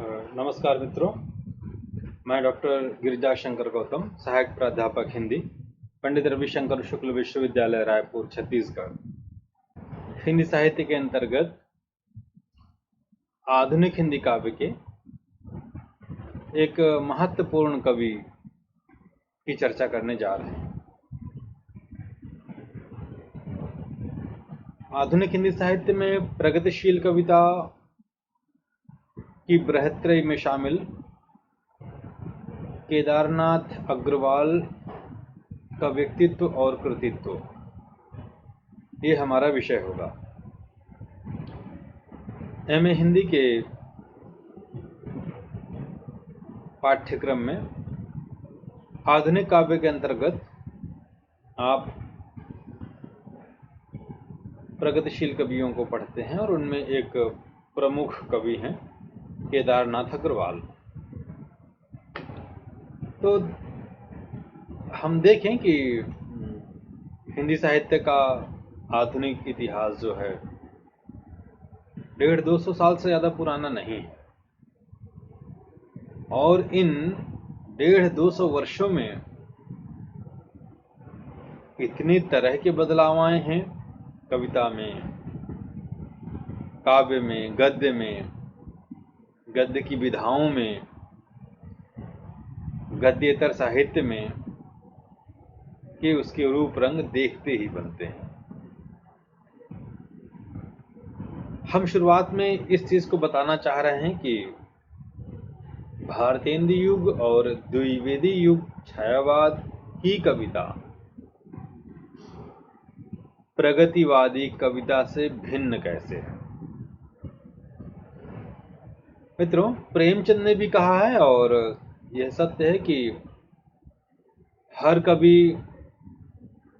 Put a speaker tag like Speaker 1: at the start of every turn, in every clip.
Speaker 1: नमस्कार मित्रों, मैं डॉक्टर गिरिजा शंकर गौतम, सहायक प्राध्यापक हिंदी, पंडित रविशंकर शुक्ल विश्वविद्यालय रायपुर, छत्तीसगढ़। हिंदी साहित्य के अंतर्गत आधुनिक हिंदी काव्य के एक महत्वपूर्ण कवि की चर्चा करने जा रहे हैं। आधुनिक हिंदी साहित्य में प्रगतिशील कविता की बृहत्त्रयी में शामिल केदारनाथ अग्रवाल का व्यक्तित्व और कृतित्व, ये हमारा विषय होगा। एमए हिंदी के पाठ्यक्रम में आधुनिक काव्य के अंतर्गत आप प्रगतिशील कवियों को पढ़ते हैं और उनमें एक प्रमुख कवि हैं केदारनाथ अग्रवाल। तो हम देखें कि हिंदी साहित्य का आधुनिक इतिहास जो है 150-200 साल से ज़्यादा पुराना नहीं है, और इन 150-200 वर्षों में इतनी तरह के बदलाव आए हैं कविता में, काव्य में, गद्य में, गद्य की विधाओं में, गद्येतर साहित्य में, कि उसके रूप रंग देखते ही बनते हैं। हम शुरुआत में इस चीज को बताना चाह रहे हैं कि भारतेंदु युग और द्विवेदी युग छायावाद की कविता प्रगतिवादी कविता से भिन्न कैसे है। मित्रों, प्रेमचंद ने भी कहा है, और यह सत्य है, कि हर कवि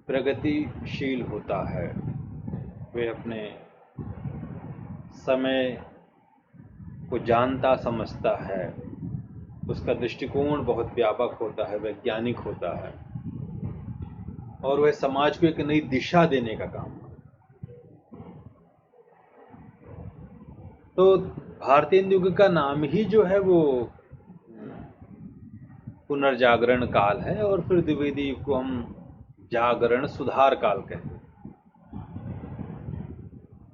Speaker 1: प्रगतिशील होता है। वे अपने समय को जानता समझता है, उसका दृष्टिकोण बहुत व्यापक होता है, वैज्ञानिक होता है, और वह समाज को एक नई दिशा देने का काम करता है। तो भारतेंदु युग का नाम ही जो है वो पुनर्जागरण काल है, और फिर द्विवेदी युग को हम जागरण सुधार काल कहते हैं।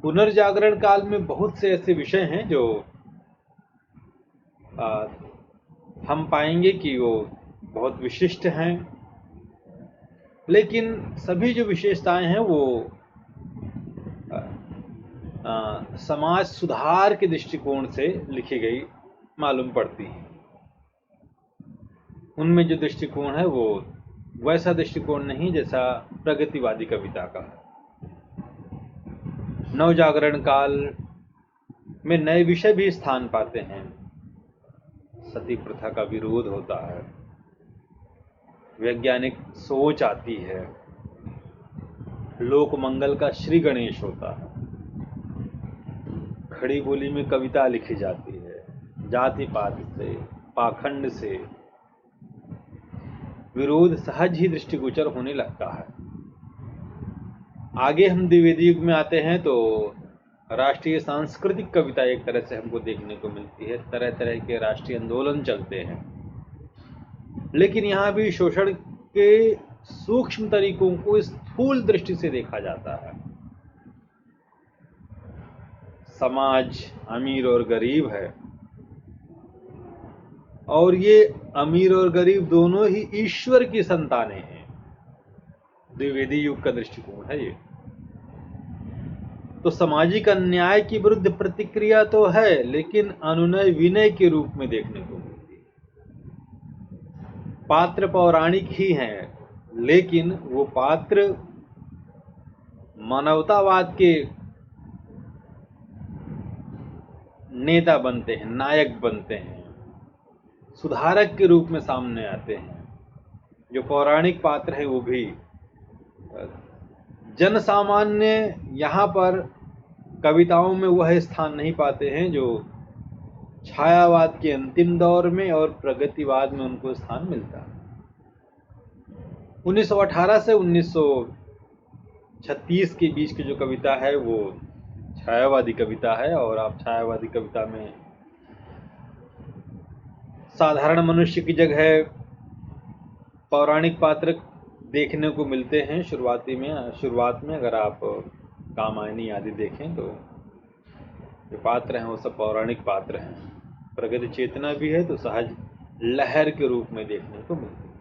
Speaker 1: पुनर्जागरण काल में बहुत से ऐसे विषय हैं जो हम पाएंगे कि वो बहुत विशिष्ट हैं, लेकिन सभी जो विशेषताएं हैं वो समाज सुधार के दृष्टिकोण से लिखी गई मालूम पड़ती हैं। उनमें जो दृष्टिकोण है वो वैसा दृष्टिकोण नहीं जैसा प्रगतिवादी कविता का है। नवजागरण काल में नए विषय भी स्थान पाते हैं। सती प्रथा का विरोध होता है, वैज्ञानिक सोच आती है, लोक मंगल का श्री गणेश होता है, खड़ी बोली में कविता लिखी जाती है, जाति पात से, पाखंड से विरोध सहज ही दृष्टिगोचर होने लगता है। आगे हम द्विवेदी युग में आते हैं तो राष्ट्रीय सांस्कृतिक कविता एक तरह से हमको देखने को मिलती है। तरह तरह के राष्ट्रीय आंदोलन चलते हैं, लेकिन यहाँ भी शोषण के सूक्ष्म तरीकों को स्थूल दृष्टि से देखा जाता है। समाज अमीर और गरीब है, और ये अमीर और गरीब दोनों ही ईश्वर की संतानें हैं। द्विवेदी युग का दृष्टिकोण है ये। तो सामाजिक अन्याय की विरुद्ध प्रतिक्रिया तो है, लेकिन अनुनय विनय के रूप में देखने को मिलती है। पात्र पौराणिक ही हैं, लेकिन वो पात्र मानवतावाद के नेता बनते हैं, नायक बनते हैं, सुधारक के रूप में सामने आते हैं। जो पौराणिक पात्र है वो भी जन सामान्य यहाँ पर कविताओं में वह स्थान नहीं पाते हैं जो छायावाद के अंतिम दौर में और प्रगतिवाद में उनको स्थान मिलता है। 1918 से 1936 के बीच की जो कविता है वो छायावादी कविता है, और आप छायावादी कविता में साधारण मनुष्य की जगह पौराणिक पात्र देखने को मिलते हैं। शुरुआत में अगर आप कामायनी आदि देखें तो जो पात्र हैं वो सब पौराणिक पात्र हैं। प्रगति चेतना भी है तो सहज लहर के रूप में देखने को मिलती है।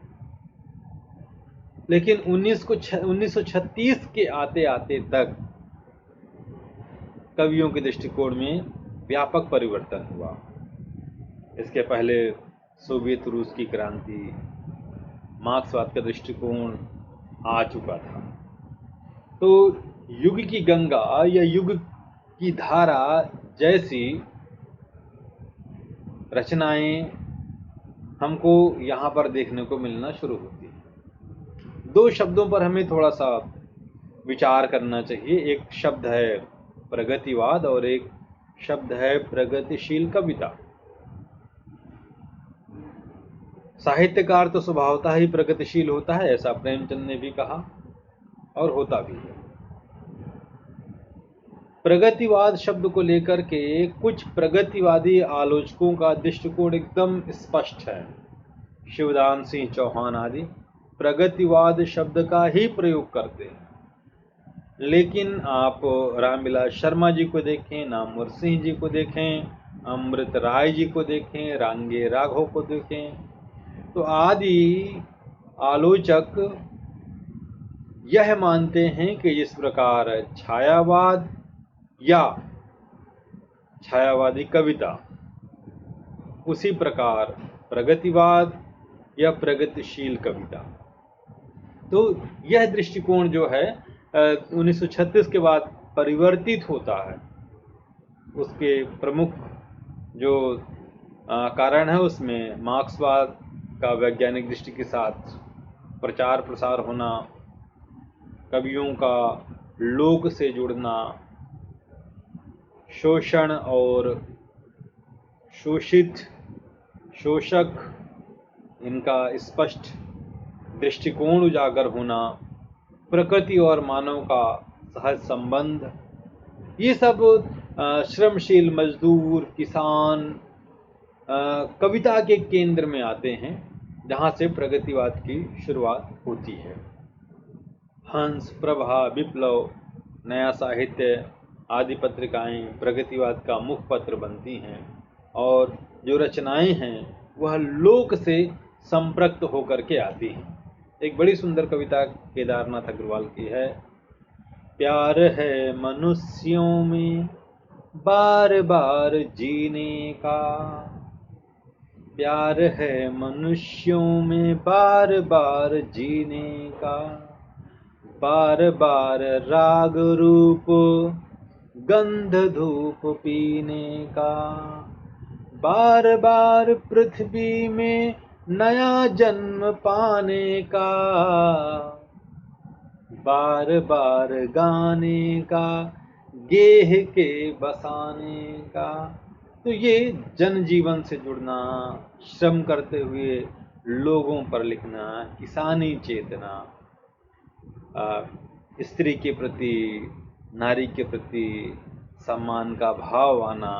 Speaker 1: लेकिन 1936 के आते आते तक कवियों के दृष्टिकोण में व्यापक परिवर्तन हुआ। इसके पहले सोवियत रूस की क्रांति, मार्क्सवाद का दृष्टिकोण आ चुका था। तो युग की गंगा या युग की धारा जैसी रचनाएं हमको यहाँ पर देखने को मिलना शुरू होती है। दो शब्दों पर हमें थोड़ा सा विचार करना चाहिए। एक शब्द है प्रगतिवाद और एक शब्द है प्रगतिशील कविता। साहित्यकार तो स्वभावतः ही प्रगतिशील होता है, ऐसा प्रेमचंद ने भी कहा और होता भी है। प्रगतिवाद शब्द को लेकर के कुछ प्रगतिवादी आलोचकों का दृष्टिकोण एकदम स्पष्ट है। शिवदान सिंह चौहान आदि प्रगतिवाद शब्द का ही प्रयोग करते हैं। लेकिन आप रामविलास शर्मा जी को देखें, नामवर सिंह जी को देखें, अमृत राय जी को देखें, रांगे राघव को देखें, तो आदि आलोचक यह मानते हैं कि जिस प्रकार छायावाद या छायावादी कविता, उसी प्रकार प्रगतिवाद या प्रगतिशील कविता। तो यह दृष्टिकोण जो है 1936 के बाद परिवर्तित होता है। उसके प्रमुख जो कारण है उसमें मार्क्सवाद का वैज्ञानिक दृष्टि के साथ प्रचार प्रसार होना, कवियों का लोक से जुड़ना, शोषण और शोषक इनका स्पष्ट दृष्टिकोण उजागर होना, प्रकृति और मानव का सहज संबंध, ये सब श्रमशील मजदूर, किसान कविता के केंद्र में आते हैं, जहाँ से प्रगतिवाद की शुरुआत होती है। हंस, प्रभा, विप्लव, नया साहित्य आदि पत्रिकाएं प्रगतिवाद का मुखपत्र बनती हैं और जो रचनाएं हैं वह लोक से संपृक्त होकर के आती हैं। एक बड़ी सुंदर कविता केदारनाथ अग्रवाल की है। प्यार है मनुष्यों में बार बार जीने का, प्यार है मनुष्यों में बार बार जीने का, बार बार राग रूप गंध धूप पीने का, बार बार पृथ्वी में नया जन्म पाने का, बार बार गाने का, गेह के बसाने का। तो ये जनजीवन से जुड़ना, श्रम करते हुए लोगों पर लिखना, किसानी चेतना, स्त्री के प्रति, नारी के प्रति सम्मान का भाव आना,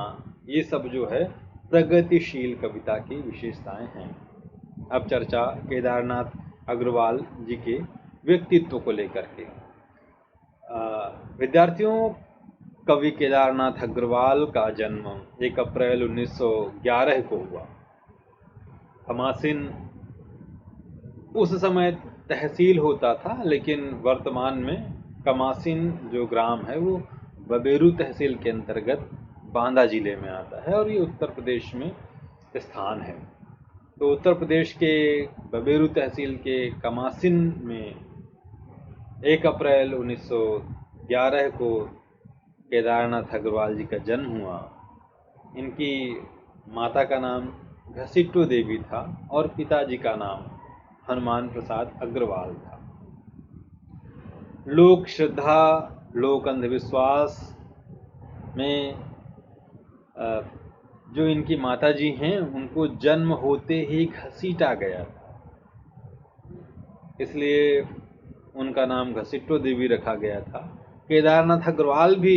Speaker 1: ये सब जो है प्रगतिशील कविता की विशेषताएं हैं। अब चर्चा केदारनाथ अग्रवाल जी के व्यक्तित्व को लेकर के। विद्यार्थियों, कवि केदारनाथ अग्रवाल का जन्म 1 अप्रैल 1911 को हुआ। खमासिन उस समय तहसील होता था, लेकिन वर्तमान में कमासिन जो ग्राम है वो बबेरू तहसील के अंतर्गत बांदा जिले में आता है और ये उत्तर प्रदेश में स्थान है। तो उत्तर प्रदेश के बबेरू तहसील के कमासिन में 1 अप्रैल 1911 को केदारनाथ अग्रवाल जी का जन्म हुआ। इनकी माता का नाम घसीटो देवी था और पिताजी का नाम हनुमान प्रसाद अग्रवाल था। लोक श्रद्धा, लोक अंधविश्वास में जो इनकी माताजी हैं उनको जन्म होते ही घसीटा गया था, इसलिए उनका नाम घसीटो देवी रखा गया था। केदारनाथ अग्रवाल भी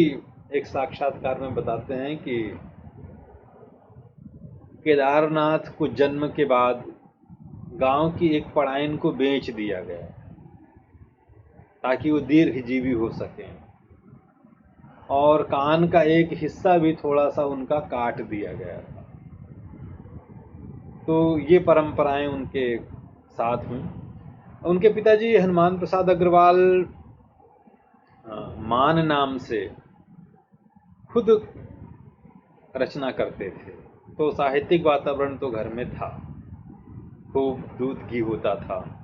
Speaker 1: एक साक्षात्कार में बताते हैं कि केदारनाथ को जन्म के बाद गांव की एक पड़ाइन को बेच दिया गया ताकि वो दीर्घजीवी हो सकें, और कान का एक हिस्सा भी थोड़ा सा उनका काट दिया गया था। तो ये परंपराएं उनके साथ हुई। उनके पिताजी हनुमान प्रसाद अग्रवाल मान नाम से खुद रचना करते थे, तो साहित्यिक वातावरण तो घर में था, खूब दूध घी होता था।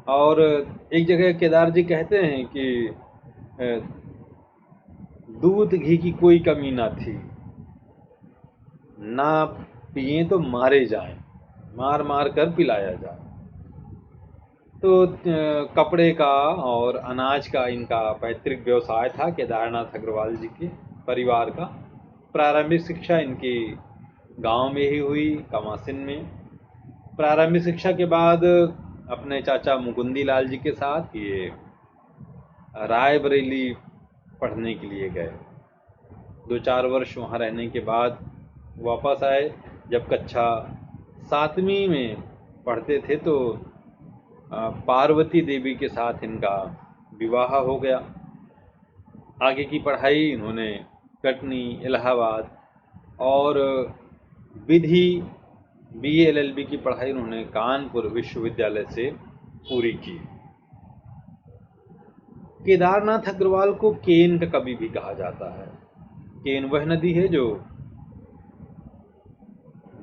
Speaker 1: और एक जगह केदार जी कहते हैं कि दूध घी की कोई कमी ना थी, ना पिए तो मारे जाएं, मार मार कर पिलाया जाए। तो कपड़े का और अनाज का इनका पैतृक व्यवसाय था केदारनाथ अग्रवाल जी के परिवार का। प्रारंभिक शिक्षा इनकी गांव में ही हुई, कमासिन में। प्रारंभिक शिक्षा के बाद अपने चाचा मुकुंदी लाल जी के साथ ये रायबरेली पढ़ने के लिए गए। 2-4 वर्ष वहाँ रहने के बाद वापस आए। जब कक्षा 7वीं में पढ़ते थे तो पार्वती देवी के साथ इनका विवाह हो गया। आगे की पढ़ाई इन्होंने कटनी, इलाहाबाद और विधि BA LLB की पढ़ाई उन्होंने कानपुर विश्वविद्यालय से पूरी की। केदारनाथ अग्रवाल को केन का कवि भी कहा जाता है। केन वह नदी है जो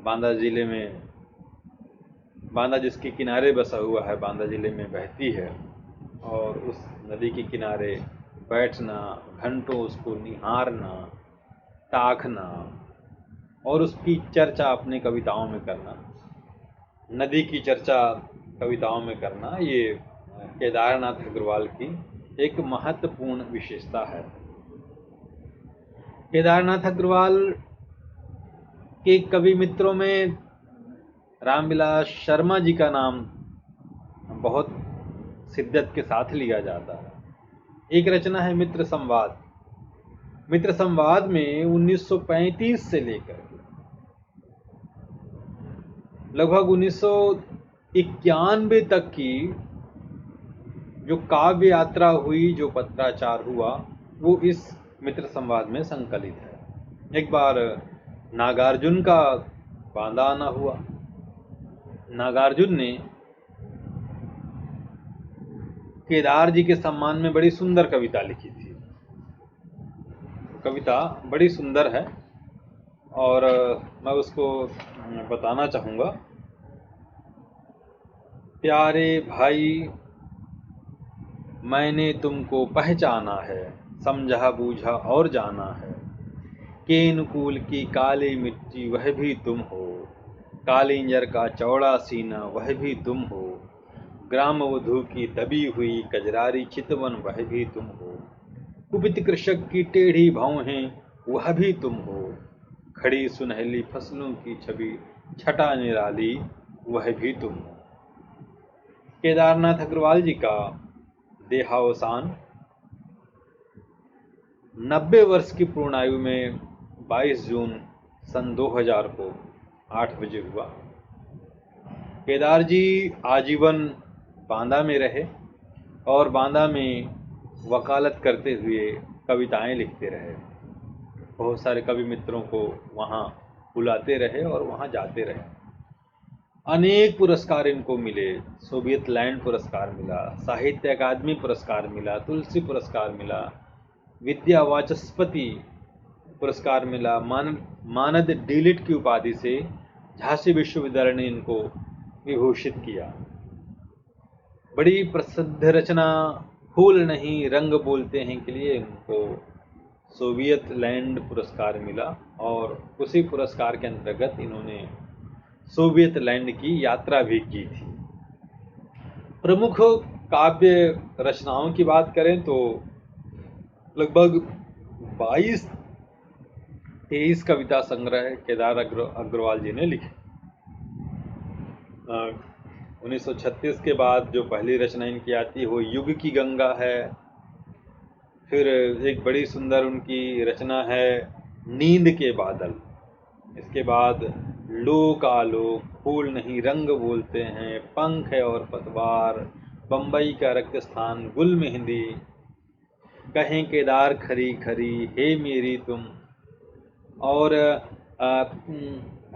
Speaker 1: बांदा जिले में, बांदा जिसके किनारे बसा हुआ है, बांदा जिले में बहती है। और उस नदी के किनारे बैठना, घंटों उसको निहारना, ताकना और उसकी चर्चा अपने कविताओं में करना, नदी की चर्चा कविताओं में करना, ये केदारनाथ अग्रवाल की एक महत्वपूर्ण विशेषता है। केदारनाथ अग्रवाल के कवि मित्रों में रामविलास शर्मा जी का नाम बहुत शिद्दत के साथ लिया जाता है। एक रचना है मित्र संवाद। मित्र संवाद में 1935 से लेकर लगभग 1991 तक की जो काव्य यात्रा हुई, जो पत्राचार हुआ, वो इस मित्र संवाद में संकलित है। एक बार नागार्जुन का बांदा आना हुआ। नागार्जुन ने केदार जी के सम्मान में बड़ी सुंदर कविता लिखी थी। कविता बड़ी सुंदर है और मैं उसको बताना चाहूँगा। प्यारे भाई, मैंने तुमको पहचाना है, समझा बूझा और जाना है। केन कुल की काली मिट्टी वह भी तुम हो, कालिंजर का चौड़ा सीना वह भी तुम हो, ग्राम वधू की दबी हुई कजरारी चितवन वह भी तुम हो, कुपित कृषक की टेढ़ी भौहें वह भी तुम हो, खड़ी सुनहली फसलों की छवि छटा निराली वह भी तुम हो। केदारनाथ अग्रवाल जी का देहावसान 90 वर्ष की पूर्ण आयु में 22 जून सन 2000 को 8 बजे हुआ। केदार जी आजीवन बांदा में रहे और बांदा में वकालत करते हुए कविताएं लिखते रहे। बहुत सारे कवि मित्रों को वहाँ बुलाते रहे और वहाँ जाते रहे। अनेक पुरस्कार इनको मिले। सोवियत लैंड पुरस्कार मिला, साहित्य अकादमी पुरस्कार मिला, तुलसी पुरस्कार मिला, विद्या वाचस्पति पुरस्कार मिला, मानद डीलिट की उपाधि से झांसी विश्वविद्यालय ने इनको विभूषित किया। बड़ी प्रसिद्ध रचना फूल नहीं रंग बोलते हैं के लिए इनको सोवियत लैंड पुरस्कार मिला और उसी पुरस्कार के अंतर्गत इन्होंने सोवियत लैंड की यात्रा भी की थी। प्रमुख काव्य रचनाओं की बात करें तो लगभग 22-23 कविता संग्रह केदार अग्रवाल जी ने लिखे। 1936 के बाद जो पहली रचना इनकी आती है वो युग की गंगा है। फिर एक बड़ी सुंदर उनकी रचना है नींद के बादल। इसके बाद लोक आलोक, फूल नहीं रंग बोलते हैं, पंख है और पतवार, बम्बई का रक्त स्थान गुल मेहंदी, कहें केदार खरी खरी, हे मेरी तुम। और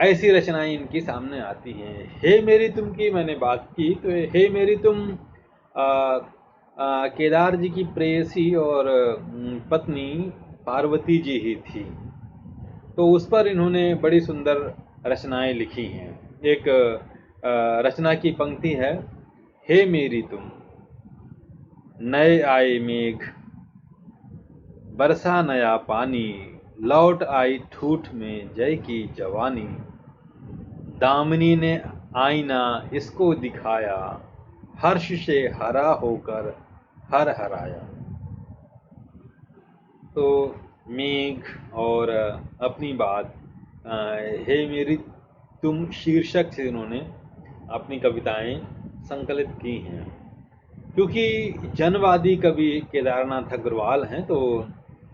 Speaker 1: ऐसी रचनाएं इनकी सामने आती हैं। हे मेरी तुम की मैंने बात की, तो हे मेरी तुम केदार जी की प्रेयसी और पत्नी पार्वती जी ही थी। तो उस पर इन्होंने बड़ी सुंदर रचनाएं लिखी हैं। एक रचना की पंक्ति है, हे मेरी तुम, नए आए मेघ बरसा नया पानी, लौट आई ठूठ में जय की जवानी, दामिनी ने आईना इसको दिखाया, हर्ष से हरा होकर हर हराया। तो मेघ और अपनी बात हे मेरी तुम शीर्षक से इन्होंने अपनी कविताएं संकलित की हैं। क्योंकि जनवादी कवि केदारनाथ अग्रवाल हैं, तो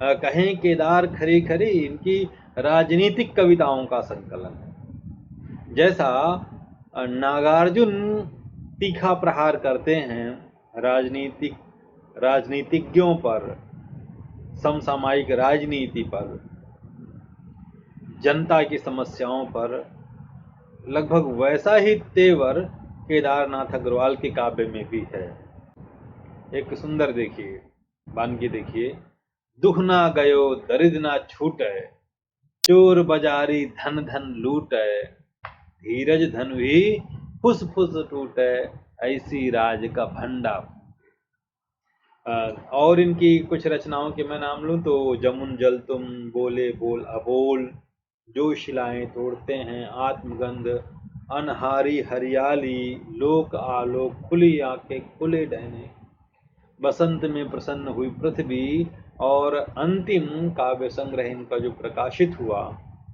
Speaker 1: कहें केदार खरी खरी इनकी राजनीतिक कविताओं का संकलन है। जैसा नागार्जुन तीखा प्रहार करते हैं राजनीतिज्ञों पर, समसामयिक राजनीति पर, जनता की समस्याओं पर, लगभग वैसा ही तेवर केदारनाथ अग्रवाल के काव्य में भी है। एक सुंदर देखिए वानगी देखिए, दुख ना गयो दरिद्र ना छूटे, चोर बाजारी धन धन लूटे, धीरज धन भी फुस फुस टूटे, ऐसी राज का भंडा। और इनकी कुछ रचनाओं के मैं नाम लूं तो जमुन जल तुम, बोले बोल अबोल, जो शिलाएं तोड़ते हैं आत्मगंध, अनहारी हरियाली, लोक आलोक, खुली आंखें खुले डहने, बसंत में प्रसन्न हुई पृथ्वी। और अंतिम काव्य संग्रह इनका जो प्रकाशित हुआ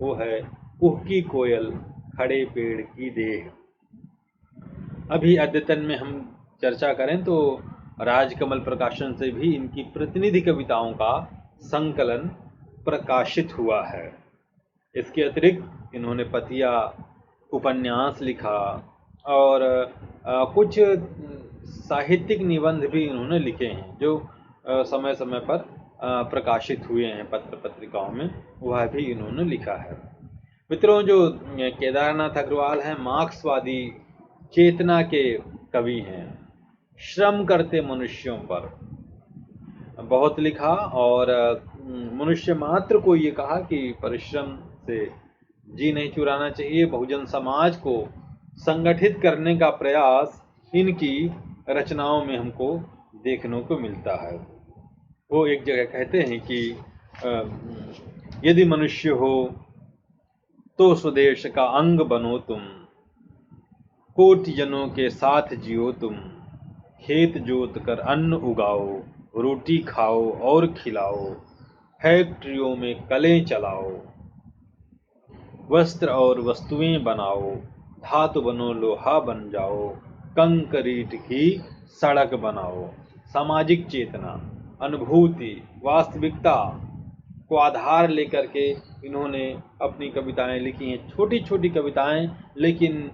Speaker 1: वो है कुह की कोयल खड़े पेड़ की देह। अभी अद्यतन में हम चर्चा करें तो राजकमल प्रकाशन से भी इनकी प्रतिनिधि कविताओं का संकलन प्रकाशित हुआ है। इसके अतिरिक्त इन्होंने पतिया उपन्यास लिखा और कुछ साहित्यिक निबंध भी इन्होंने लिखे हैं जो समय समय पर प्रकाशित हुए हैं पत्र पत्रिकाओं में, वह भी इन्होंने लिखा है। मित्रों, जो केदारनाथ अग्रवाल हैं मार्क्सवादी चेतना के कवि हैं। श्रम करते मनुष्यों पर बहुत लिखा और मनुष्य मात्र को ये कहा कि परिश्रम से जी नहीं चुराना चाहिए। बहुजन समाज को संगठित करने का प्रयास इनकी रचनाओं में हमको देखने को मिलता है। वो एक जगह कहते हैं कि यदि मनुष्य हो तो स्वदेश का अंग बनो तुम, कोटि जनों के साथ जियो तुम, खेत जोत कर अन्न उगाओ, रोटी खाओ और खिलाओ, फैक्ट्रियों में कलें चलाओ, वस्त्र और वस्तुएं बनाओ, धातु बनो लोहा बन जाओ, कंक्रीट की सड़क बनाओ। सामाजिक चेतना, अनुभूति, वास्तविकता को आधार लेकर के इन्होंने अपनी कविताएं लिखी हैं। छोटी छोटी कविताएं लेकिन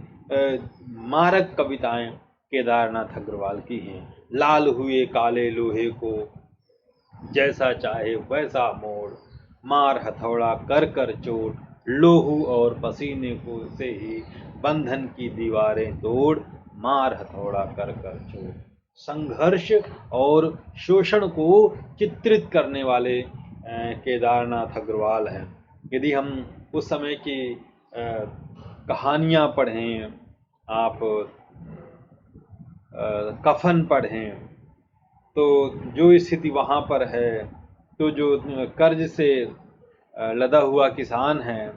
Speaker 1: मारक कविताएं केदारनाथ अग्रवाल की हैं। लाल हुए काले लोहे को जैसा चाहे वैसा मोड़, मार हथौड़ा कर कर चोट, लोहू और पसीने को से ही बंधन की दीवारें तोड़, मार हथौड़ा कर कर चोट। संघर्ष और शोषण को चित्रित करने वाले केदारनाथ अग्रवाल हैं। यदि हम उस समय की कहानियाँ पढ़ें, आप कफन पढ़ें, तो जो स्थिति वहाँ पर है, तो जो कर्ज से लदा हुआ किसान है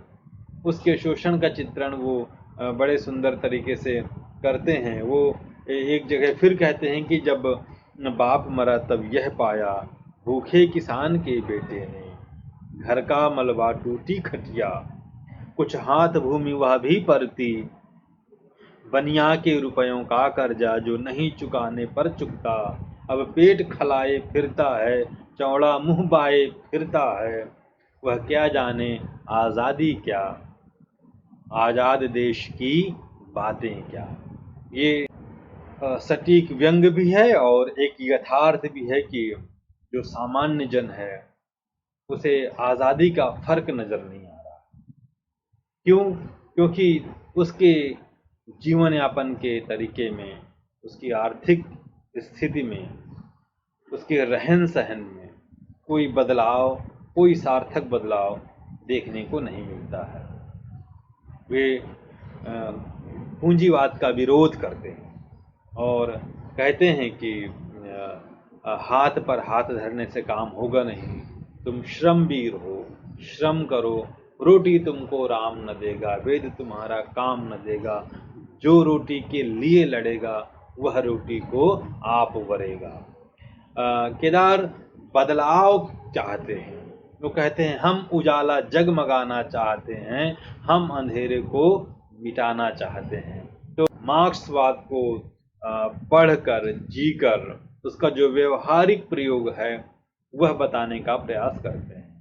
Speaker 1: उसके शोषण का चित्रण वो बड़े सुंदर तरीके से करते हैं। वो एक जगह फिर कहते हैं कि जब बाप मरा तब यह पाया, भूखे किसान के बेटे ने, घर का मलबा टूटी खटिया, कुछ हाथ भूमि वह भी परती, बनिया के रुपयों का कर्जा जो नहीं चुकाने पर चुकता, अब पेट खलाए फिरता है, चौड़ा मुंह बाए फिरता है, वह क्या जाने आज़ादी क्या, आजाद देश की बातें क्या। ये सटीक व्यंग भी है और एक यथार्थ भी है कि जो सामान्य जन है उसे आजादी का फर्क नजर नहीं आ रहा। क्यों? क्योंकि उसके जीवन यापन के तरीके में, उसकी आर्थिक स्थिति में, उसके रहन सहन में कोई बदलाव, कोई सार्थक बदलाव देखने को नहीं मिलता है। वे पूंजीवाद का विरोध करते हैं और कहते हैं कि हाथ पर हाथ धरने से काम होगा नहीं, तुम श्रमवीर हो, श्रम करो, रोटी तुमको राम न देगा, वेद तुम्हारा काम न देगा, जो रोटी के लिए लड़ेगा वह रोटी को आप वरेगा। केदार बदलाव चाहते हैं। वो कहते हैं हम उजाला जगमगाना चाहते हैं, हम अंधेरे को मिटाना चाहते हैं। तो मार्क्सवाद को पढ़कर, जीकर, उसका जो व्यवहारिक प्रयोग है वह बताने का प्रयास करते हैं।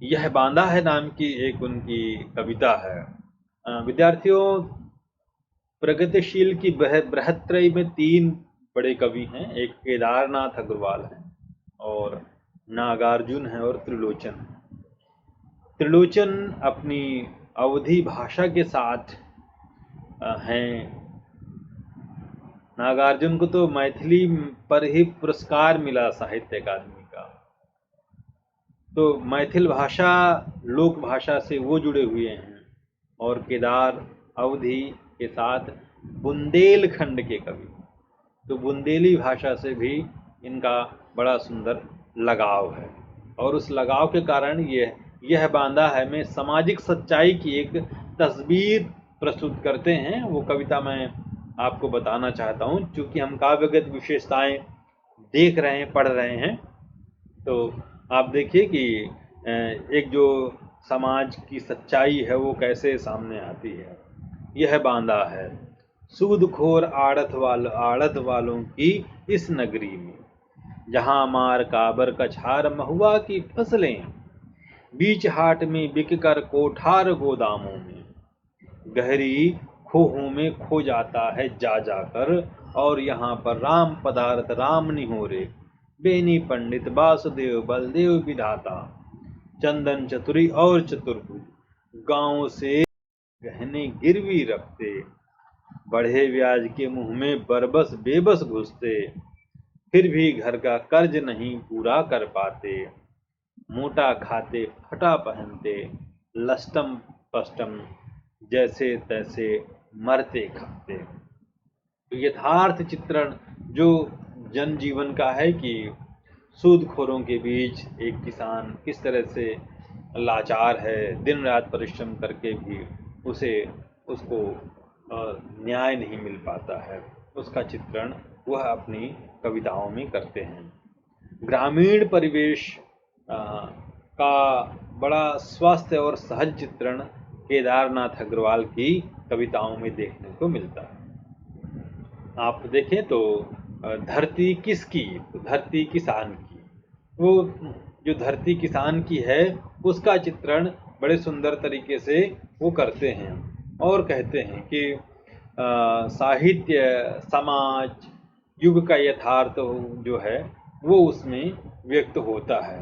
Speaker 1: यह बांदा है नाम की एक उनकी कविता है। विद्यार्थियों, प्रगतिशील की बृहत्त्रयी में 3 बड़े कवि हैं। एक केदारनाथ अग्रवाल है और नागार्जुन है और त्रिलोचन है। त्रिलोचन अपनी अवधी भाषा के साथ हैं। नागार्जुन को तो मैथिली पर ही पुरस्कार मिला साहित्य अकादमी का। तो मैथिल भाषा, लोक भाषा से वो जुड़े हुए हैं और केदार अवधी के साथ बुंदेलखंड के कवि, तो बुंदेली भाषा से भी इनका बड़ा सुंदर लगाव है और उस लगाव के कारण यह बांदा है में सामाजिक सच्चाई की एक तस्वीर प्रस्तुत करते हैं। वो कविता मैं आपको बताना चाहता हूँ। चूँकि हम काव्यगत विशेषताएं देख रहे हैं, पढ़ रहे हैं, तो आप देखिए कि एक जो समाज की सच्चाई है वो कैसे सामने आती है। यह बांदा है सूदखोर आड़त वालों की इस नगरी में, जहां मार काबर कछार महुआ की फसलें, बीच हाट में बिक कर कोठार गोदामों में, गहरी खोहों में खो जाता है जा जाकर, और यहाँ पर राम पदार्थ राम निहोरे, बेनी पंडित वासुदेव बलदेव विधाता, चंदन चतुरी और चतुर्भुज, गांव से गहने गिरवी रखते, बढ़े ब्याज के मुंह में बरबस बेबस घुसते, फिर भी घर का कर्ज नहीं पूरा कर पाते, मोटा खाते फटा पहनते, लस्टम पस्टम जैसे तैसे मरते खाते। तो यथार्थ चित्रण जो जनजीवन का है कि सूदखोरों के बीच एक किसान किस तरह से लाचार है, दिन रात परिश्रम करके भी उसको न्याय नहीं मिल पाता है, उसका चित्रण वह अपनी कविताओं में करते हैं। ग्रामीण परिवेश का बड़ा स्वस्थ और सहज चित्रण केदारनाथ अग्रवाल की कविताओं में देखने को मिलता है। आप देखें तो धरती किसकी, तो धरती किसान की। वो जो धरती किसान की है उसका चित्रण बड़े सुंदर तरीके से वो करते हैं और कहते हैं कि साहित्य, समाज, युग का यथार्थ जो है वो उसमें व्यक्त होता है।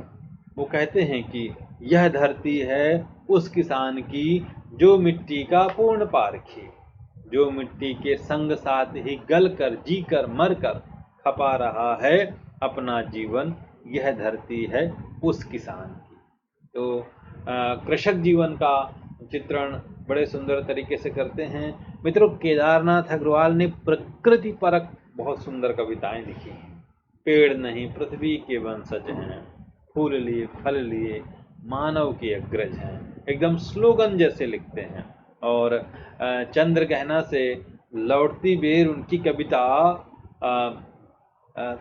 Speaker 1: वो कहते हैं कि यह धरती है उस किसान की जो मिट्टी का पूर्ण पारखी, जो मिट्टी के संग साथ ही गल कर, जी कर, मर कर खपा रहा है अपना जीवन, यह धरती है उस किसान की। तो कृषक जीवन का चित्रण बड़े सुंदर तरीके से करते हैं। मित्रों, केदारनाथ अग्रवाल ने प्रकृति परक बहुत सुंदर कविताएं लिखी हैं। पेड़ नहीं पृथ्वी के वंशज हैं, फूल लिए फल लिए मानव के अग्रज हैं, एकदम स्लोगन जैसे लिखते हैं। और चंद्र गहना से लौटती बेर उनकी कविता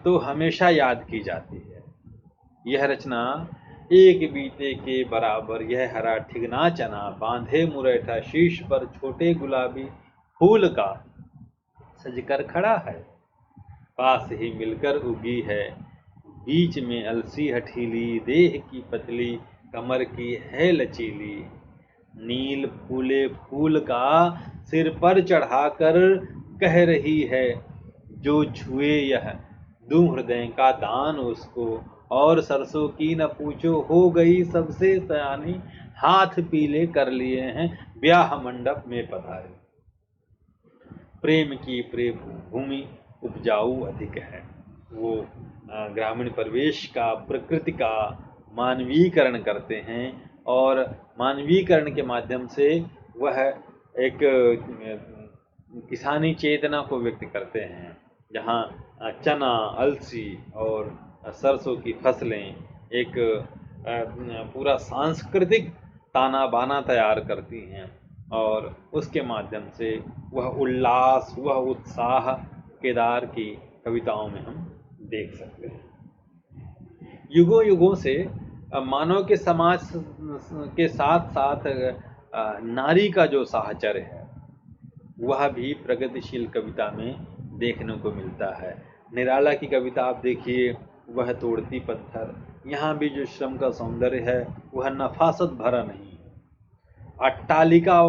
Speaker 1: तो हमेशा याद की जाती है। यह रचना एक बीते के बराबर, यह हरा ठिगना चना, बांधे मुरैठा शीश पर छोटे गुलाबी फूल का, सजकर खड़ा है पास ही मिलकर उगी है, बीच में अलसी हठीली, देह की पतली कमर की है लचीली, नील फूले फूल का सिर पर चढ़ाकर कह रही है, जो छुए यह दूं हृदय का दान उसको। और सरसों की न पूछो, हो गई सबसे सयानी, हाथ पीले कर लिए हैं ब्याह मंडप में पधारे। प्रेम की प्रेम भूमि उपजाऊ अधिक है। वो ग्रामीण परिवेश का, प्रकृति का मानवीकरण करते हैं और मानवीकरण के माध्यम से वह एक किसानी चेतना को व्यक्त करते हैं, जहाँ चना, अलसी और सरसों की फसलें एक पूरा सांस्कृतिक ताना बाना तैयार करती हैं और उसके माध्यम से वह उल्लास, वह उत्साह केदार की कविताओं में हम देख सकते हैं। युगों युगों से मानव के समाज के साथ साथ नारी का जो साहचर्य है वह भी प्रगतिशील कविता में देखने को मिलता है। निराला की कविता आप देखिए, वह तोड़ती पत्थर, यहाँ भी जो श्रम का सौंदर्य है वह नफासत भरा नहीं है। अट्टालिका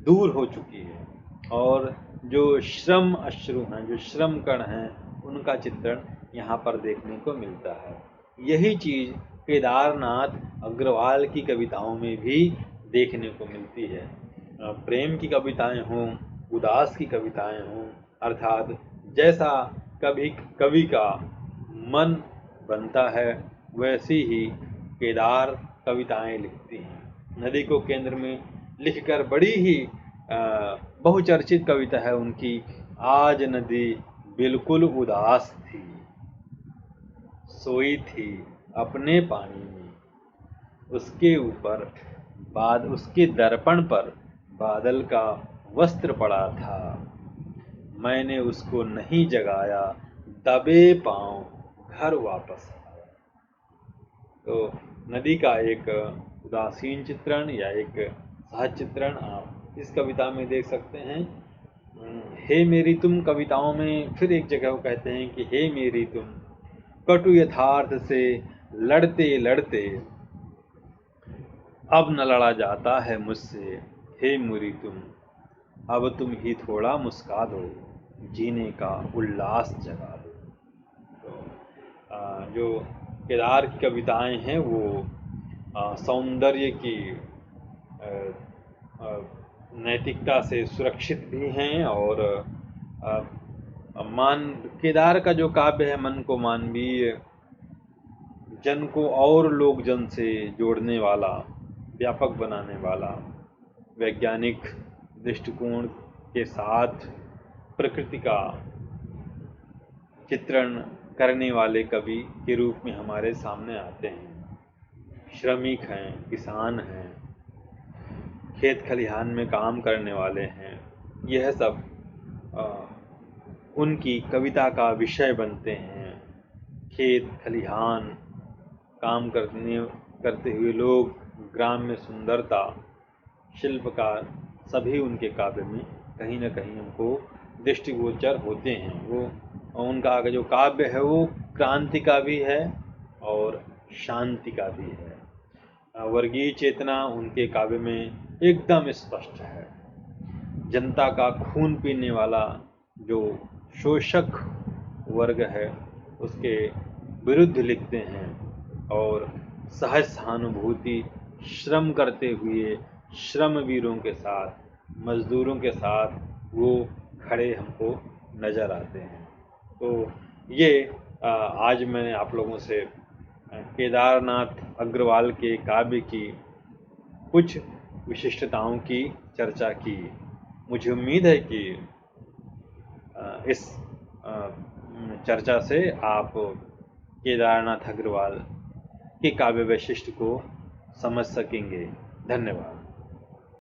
Speaker 1: दूर हो चुकी है और जो श्रम अश्रु हैं, जो श्रम कण हैं, उनका चित्रण यहाँ पर देखने को मिलता है। यही चीज़ केदारनाथ अग्रवाल की कविताओं में भी देखने को मिलती है। प्रेम की कविताएं हों, उदास की कविताएं हों, अर्थात जैसा कभी कवि का मन बनता है वैसी ही केदार कविताएं लिखती हैं। नदी को केंद्र में लिखकर बड़ी ही बहुचर्चित कविता है उनकी, आज नदी बिल्कुल उदास थी, सोई थी अपने पानी में, उसके ऊपर उसके दर्पण पर बादल का वस्त्र पड़ा था, मैंने उसको नहीं जगाया, दबे पांव घर वापस आया। तो नदी का एक उदासीन चित्रण या एक सहज चित्रण आप इस कविता में देख सकते हैं। हे मेरी तुम कविताओं में फिर एक जगह वो कहते हैं कि हे मेरी तुम, कटु यथार्थ से लड़ते लड़ते अब न लड़ा जाता है मुझसे, हे मेरी तुम अब तुम ही थोड़ा मुस्का दो, जीने का उल्लास जगा दो। तो जो केदार की कविताएं हैं वो सौंदर्य की नैतिकता से सुरक्षित भी हैं और केदार का जो काव्य है मन को मानवीय, जन को और लोक जन से जोड़ने वाला, व्यापक बनाने वाला, वैज्ञानिक दृष्टिकोण के साथ प्रकृति का चित्रण करने वाले कवि के रूप में हमारे सामने आते हैं। श्रमिक हैं, किसान हैं, खेत खलिहान में काम करने वाले हैं, यह सब उनकी कविता का विषय बनते हैं। खेत खलिहान काम करते हुए लोग, ग्राम्य सुंदरता, शिल्पकार, सभी उनके काव्य में कहीं न कहीं हमको दृष्टिगोचर होते हैं। वो उनका जो काव्य है वो क्रांति का भी है और शांति का भी है। वर्गीय चेतना उनके काव्य में एकदम स्पष्ट है। जनता का खून पीने वाला जो शोषक वर्ग है उसके विरुद्ध लिखते हैं और सहज सहानुभूति श्रम करते हुए श्रमवीरों के साथ, मजदूरों के साथ वो खड़े हमको नज़र आते हैं। तो ये आज मैंने आप लोगों से केदारनाथ अग्रवाल के काव्य की कुछ विशिष्टताओं की चर्चा की। मुझे उम्मीद है कि इस चर्चा से आप केदारनाथ अग्रवाल के काव्य वैशिष्ट्य को समझ सकेंगे। धन्यवाद।